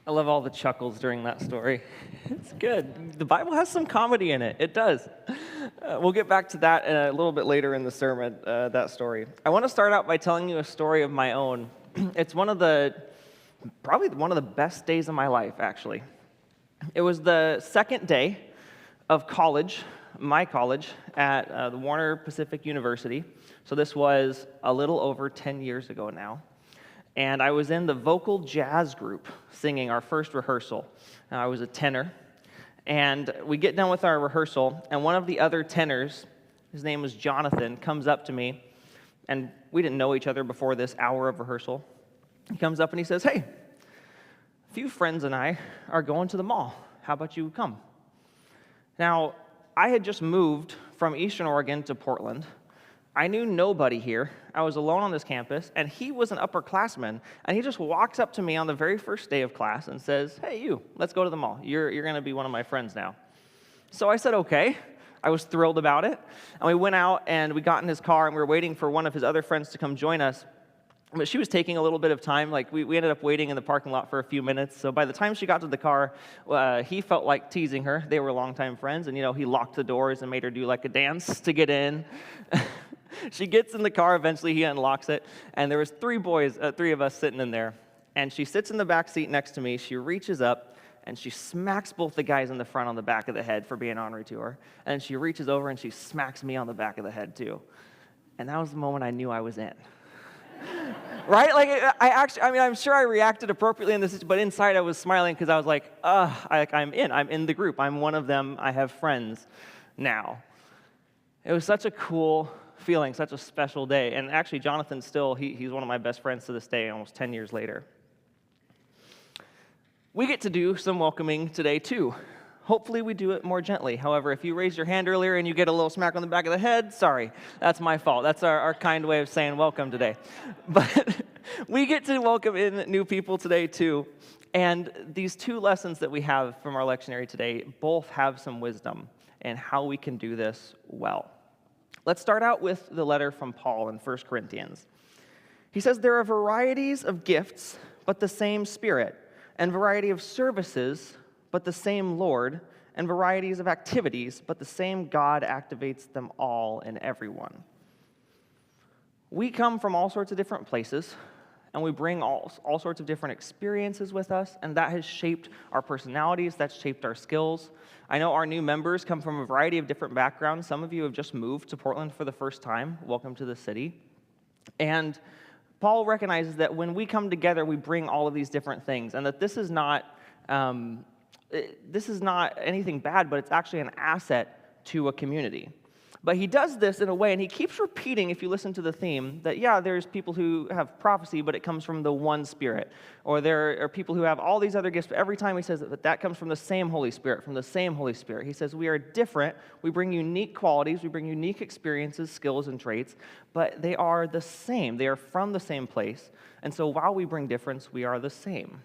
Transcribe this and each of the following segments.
I love all the chuckles during that story. It's good. The Bible has some comedy in it. It does. We'll get back to that a little bit later in the sermon, that story. I want to start out by telling you a story of my own. It's probably one of the best days of my life, actually. It was the second day of college, my college, at the Warner Pacific University. So this was a little over 10 years ago now. And I was in the vocal jazz group singing our first rehearsal. I was a tenor. And we get done with our rehearsal, and one of the other tenors, his name was Jonathan, comes up to me. And we didn't know each other before this hour of rehearsal. He comes up and he says, "Hey, a few friends and I are going to the mall. How about you come?" Now, I had just moved from Eastern Oregon to Portland. I knew nobody here. I was alone on this campus, and he was an upperclassman, and he just walks up to me on the very first day of class and says, "Hey, you, let's go to the mall. You're going to be one of my friends now." So I said, okay. I was thrilled about it, and we went out, and we got in his car, and we were waiting for one of his other friends to come join us, but she was taking a little bit of time. Like, we ended up waiting in the parking lot for a few minutes, so by the time she got to the car, he felt like teasing her. They were longtime friends, and, he locked the doors and made her do, like, a dance to get in. She gets in the car, eventually he unlocks it, and there was three of us sitting in there, and she sits in the back seat next to me. She reaches up, and she smacks both the guys in the front on the back of the head for being ornery to her, and she reaches over and she smacks me on the back of the head too. And that was the moment I knew I was in. Right? Like, I'm sure I reacted appropriately in this, but inside I was smiling because I was like, I'm in the group. I'm one of them. I have friends now. It was such a cool feeling, such a special day. And actually, Jonathan he's one of my best friends to this day, almost 10 years later. We get to do some welcoming today, too. Hopefully, we do it more gently. However, if you raised your hand earlier and you get a little smack on the back of the head, sorry, that's my fault. That's our kind way of saying welcome today. But we get to welcome in new people today, too. And these two lessons that we have from our lectionary today both have some wisdom in how we can do this well. Let's start out with the letter from Paul in 1 Corinthians. He says, "There are varieties of gifts, but the same Spirit, and variety of services, but the same Lord, and varieties of activities, but the same God activates them all in everyone." We come from all sorts of different places, and we bring all sorts of different experiences with us, and that has shaped our personalities, that's shaped our skills. I know our new members come from a variety of different backgrounds. Some of you have just moved to Portland for the first time. Welcome to the city. And Paul recognizes that when we come together, we bring all of these different things, and that this is not anything bad, but it's actually an asset to a community. But he does this in a way, and he keeps repeating, if you listen to the theme, that there's people who have prophecy, but it comes from the one Spirit. Or there are people who have all these other gifts, but every time he says that comes from the same Holy Spirit, from the same Holy Spirit. He says we are different, we bring unique qualities, we bring unique experiences, skills, and traits, but they are the same. They are from the same place. And so while we bring difference, we are the same.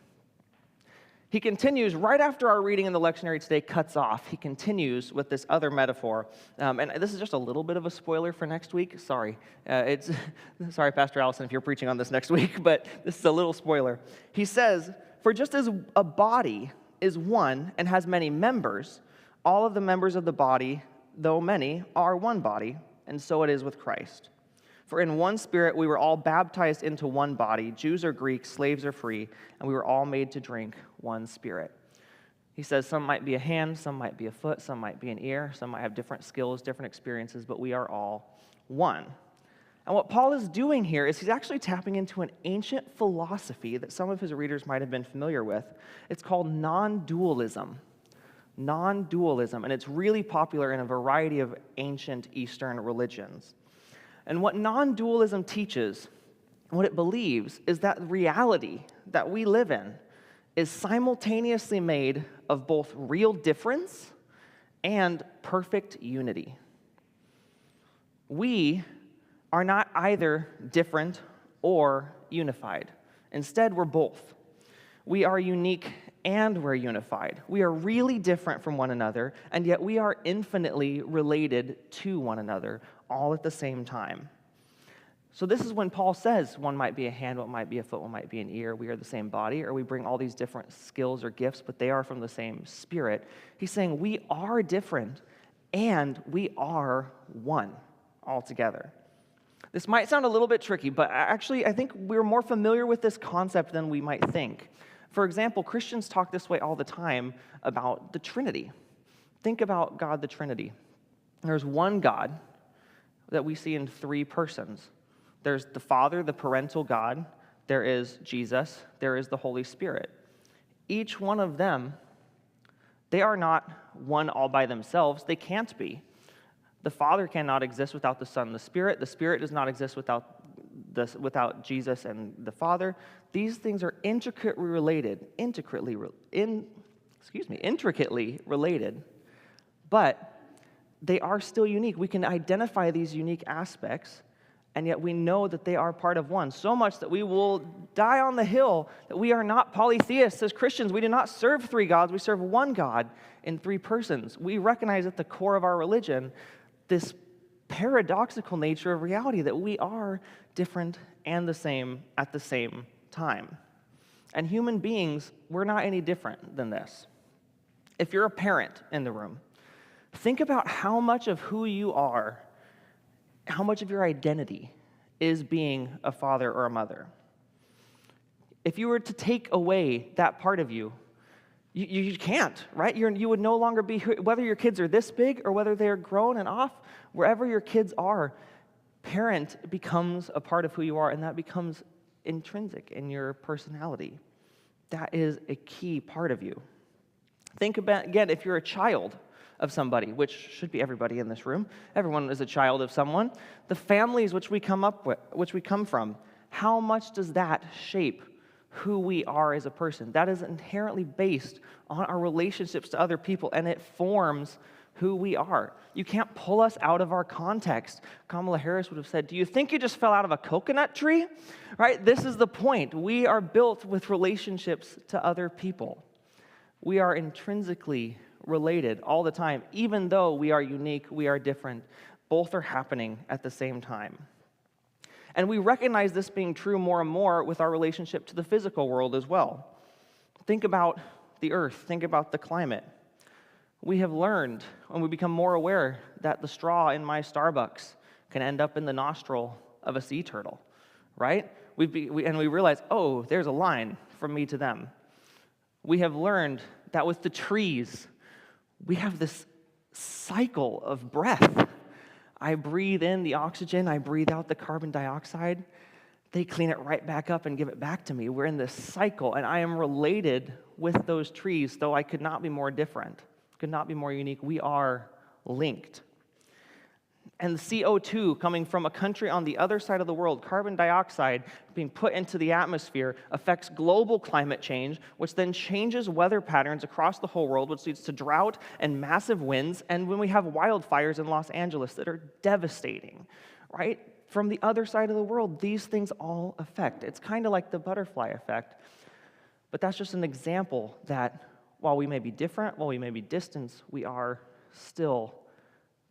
He continues, right after our reading in the lectionary today cuts off, he continues with this other metaphor. And this is just a little bit of a spoiler for next week. Sorry. Sorry, Pastor Allison, if you're preaching on this next week, but this is a little spoiler. He says, "For just as a body is one and has many members, all of the members of the body, though many, are one body, and so it is with Christ. For in one Spirit we were all baptized into one body, Jews or Greeks, slaves or free, and we were all made to drink one Spirit." He says some might be a hand, some might be a foot, some might be an ear, some might have different skills, different experiences, but we are all one. And what Paul is doing here is he's actually tapping into an ancient philosophy that some of his readers might have been familiar with. It's called non-dualism. Non-dualism, and it's really popular in a variety of ancient Eastern religions. And what non-dualism teaches, what it believes, is that reality that we live in is simultaneously made of both real difference and perfect unity. We are not either different or unified. Instead, we're both. We are unique and we're unified. We are really different from one another, and yet we are infinitely related to one another, all at the same time. So this is when Paul says one might be a hand, one might be a foot, one might be an ear. We are the same body, or we bring all these different skills or gifts, but they are from the same Spirit. He's saying we are different, and we are one altogether. This might sound a little bit tricky, but actually I think we're more familiar with this concept than we might think. For example, Christians talk this way all the time about the Trinity. Think about God, the Trinity. There's one God that we see in three persons. There's the Father, the parental God. There is Jesus. There is the Holy Spirit. Each one of them, they are not one all by themselves. They can't be. The Father cannot exist without the Son and the Spirit. The Spirit does not exist without Jesus and the Father. These things are intricately related, but they are still unique. We can identify these unique aspects, and yet we know that they are part of one, so much that we will die on the hill that we are not polytheists as Christians. We do not serve three gods. We serve one God in three persons. We recognize at the core of our religion this paradoxical nature of reality, that we are different and the same at the same time. And human beings, we're not any different than this. If you're a parent in the room, think about how much of who you are, how much of your identity is being a father or a mother. If you were to take away that part of you, you can't, right? You would no longer be, whether your kids are this big or whether they're grown and off, wherever your kids are, parent becomes a part of who you are, and that becomes intrinsic in your personality. That is a key part of you. Think about, again, if you're a child of somebody, which should be everybody in this room. Everyone is a child of someone. The families which we come from, how much does that shape who we are as a person? That is inherently based on our relationships to other people, and it forms who we are. You can't pull us out of our context. Kamala Harris would have said, "Do you think you just fell out of a coconut tree?" Right? This is the point. We are built with relationships to other people. We are intrinsically related all the time. Even though we are unique, we are different. Both are happening at the same time. And we recognize this being true more and more with our relationship to the physical world as well. Think about the earth. Think about the climate. We have learned, and we become more aware, that the straw in my Starbucks can end up in the nostril of a sea turtle, right? And we realize, oh, there's a line from me to them. We have learned that with the trees, we have this cycle of breath. I breathe in the oxygen, I breathe out the carbon dioxide. They clean it right back up and give it back to me. We're in this cycle, and I am related with those trees, though I could not be more different, could not be more unique. We are linked. And the CO2 coming from a country on the other side of the world, carbon dioxide being put into the atmosphere, affects global climate change, which then changes weather patterns across the whole world, which leads to drought and massive winds, and when we have wildfires in Los Angeles that are devastating, right? From the other side of the world, these things all affect. It's kind of like the butterfly effect, but that's just an example that while we may be different, while we may be distant, we are still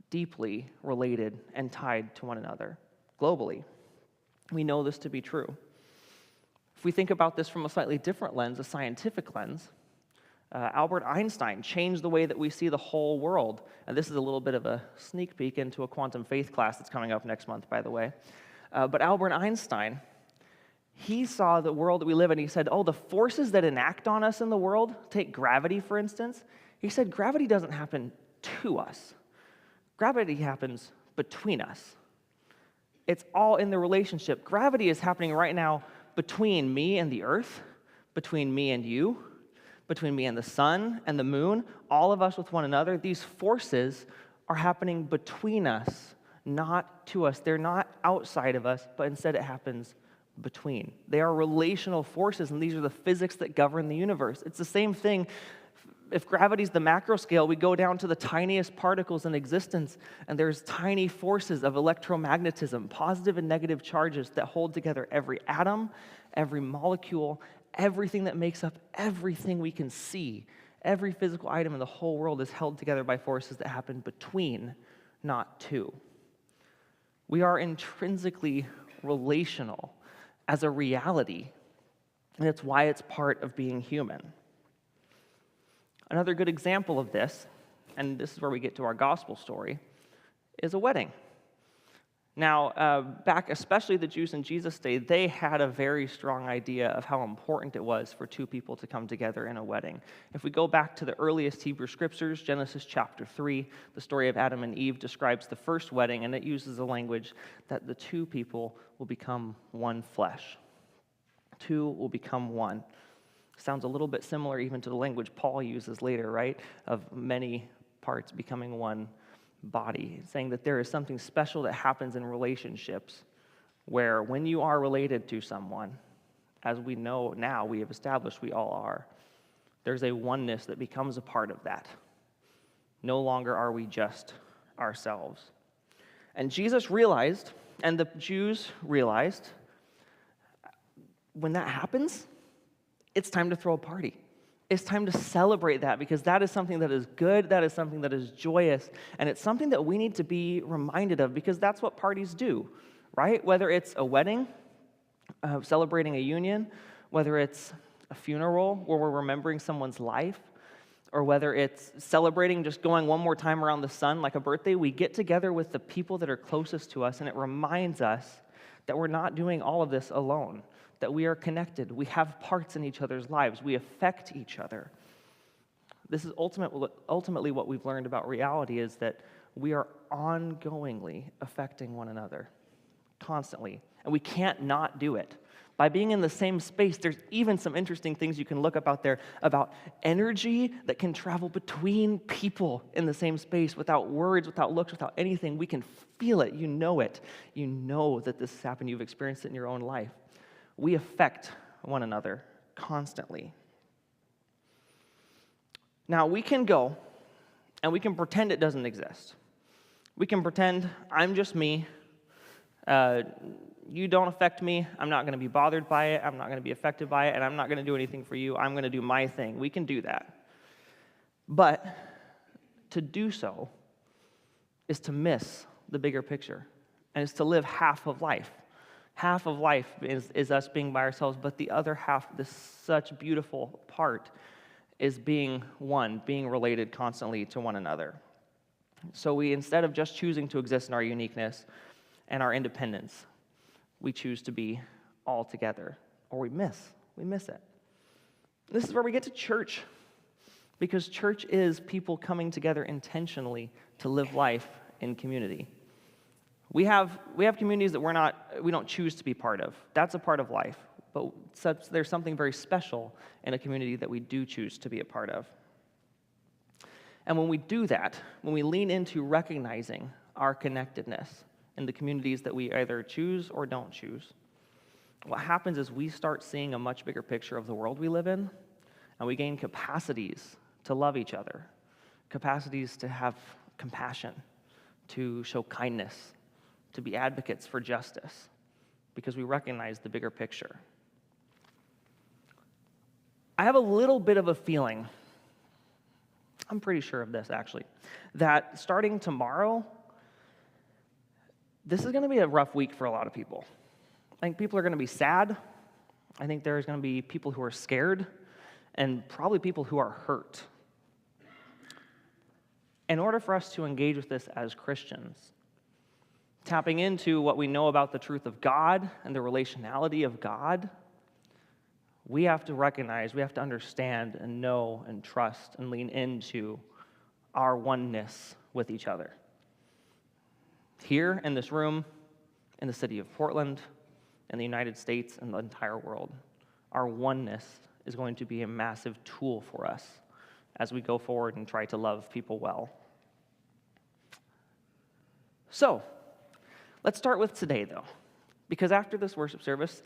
deeply related and tied to one another globally. We know this to be true. If we think about this from a slightly different lens, a scientific lens, Albert Einstein changed the way that we see the whole world. And this is a little bit of a sneak peek into a quantum faith class that's coming up next month, by the way. But Albert Einstein, he saw the world that we live in. He said, oh, the forces that enact on us in the world, take gravity, for instance. He said, gravity doesn't happen to us. Gravity happens between us. It's all in the relationship. Gravity is happening right now between me and the earth, between me and you, between me and the sun and the moon, all of us with one another. These forces are happening between us, not to us. They're not outside of us, but instead it happens between. They are relational forces, and these are the physics that govern the universe. It's the same thing. If gravity is the macro scale, we go down to the tiniest particles in existence, and there's tiny forces of electromagnetism, positive and negative charges that hold together every atom, every molecule, everything that makes up everything we can see. Every physical item in the whole world is held together by forces that happen between, not to. We are intrinsically relational, as a reality. And it's why it's part of being human. Another good example of this, and this is where we get to our gospel story, is a wedding. Now, back, especially the Jews in Jesus' day, they had a very strong idea of how important it was for two people to come together in a wedding. If we go back to the earliest Hebrew scriptures, Genesis chapter 3, the story of Adam and Eve describes the first wedding, and it uses the language that the two people will become one flesh. Two will become one. Sounds a little bit similar even to the language Paul uses later, right? Of many parts becoming one body, saying that there is something special that happens in relationships where when you are related to someone, as we know now, we have established we all are, there's a oneness that becomes a part of that. No longer are we just ourselves. And Jesus realized, and the Jews realized, when that happens, it's time to throw a party. It's time to celebrate that, because that is something that is good, that is something that is joyous, and it's something that we need to be reminded of, because that's what parties do, right? Whether it's a wedding, celebrating a union, whether it's a funeral where we're remembering someone's life, or whether it's celebrating just going one more time around the sun like a birthday, we get together with the people that are closest to us, and it reminds us that we're not doing all of this alone, that we are connected, we have parts in each other's lives, we affect each other. This is ultimately what we've learned about reality, is that we are ongoingly affecting one another, constantly, and we can't not do it. By being in the same space, there's even some interesting things you can look up out there about energy that can travel between people in the same space without words, without looks, without anything. We can feel it. You know it. You know that this has happened. You've experienced it in your own life. We affect one another constantly. Now, we can go and we can pretend it doesn't exist. We can pretend I'm just me. You don't affect me. I'm not going to be bothered by it. I'm not going to be affected by it, and I'm not going to do anything for you. I'm going to do my thing. We can do that. But to do so is to miss the bigger picture, and it's to live half of life. Half of life is us being by ourselves, but the other half, this such beautiful part, is being one, being related constantly to one another. So we, instead of just choosing to exist in our uniqueness and our independence, we choose to be all together, or we miss it. This is where we get to church, because church is people coming together intentionally to live life in community. We have communities that we don't choose to be part of. That's a part of life. But there's something very special in a community that we do choose to be a part of. And when we do that, when we lean into recognizing our connectedness in the communities that we either choose or don't choose, what happens is we start seeing a much bigger picture of the world we live in, and we gain capacities to love each other, capacities to have compassion, to show kindness, to be advocates for justice, because we recognize the bigger picture. I have a little bit of a feeling, I'm pretty sure of this actually, that starting tomorrow, this is going to be a rough week for a lot of people. I think people are going to be sad. I think there's going to be people who are scared, and probably people who are hurt. In order for us to engage with this as Christians, tapping into what we know about the truth of God and the relationality of God, we have to recognize, we have to understand and know and trust and lean into our oneness with each other. Here in this room, in the city of Portland, in the United States, and the entire world, our oneness is going to be a massive tool for us as we go forward and try to love people well. So, let's start with today, though, because after this worship service,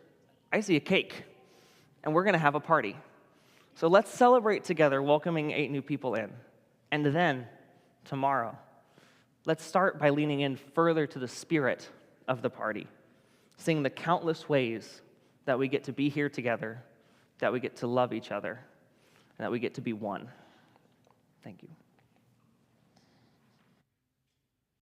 I see a cake, and we're going to have a party. So let's celebrate together welcoming 8 new people in. And then, tomorrow, let's start by leaning in further to the spirit of the party, seeing the countless ways that we get to be here together, that we get to love each other, and that we get to be one. Thank you.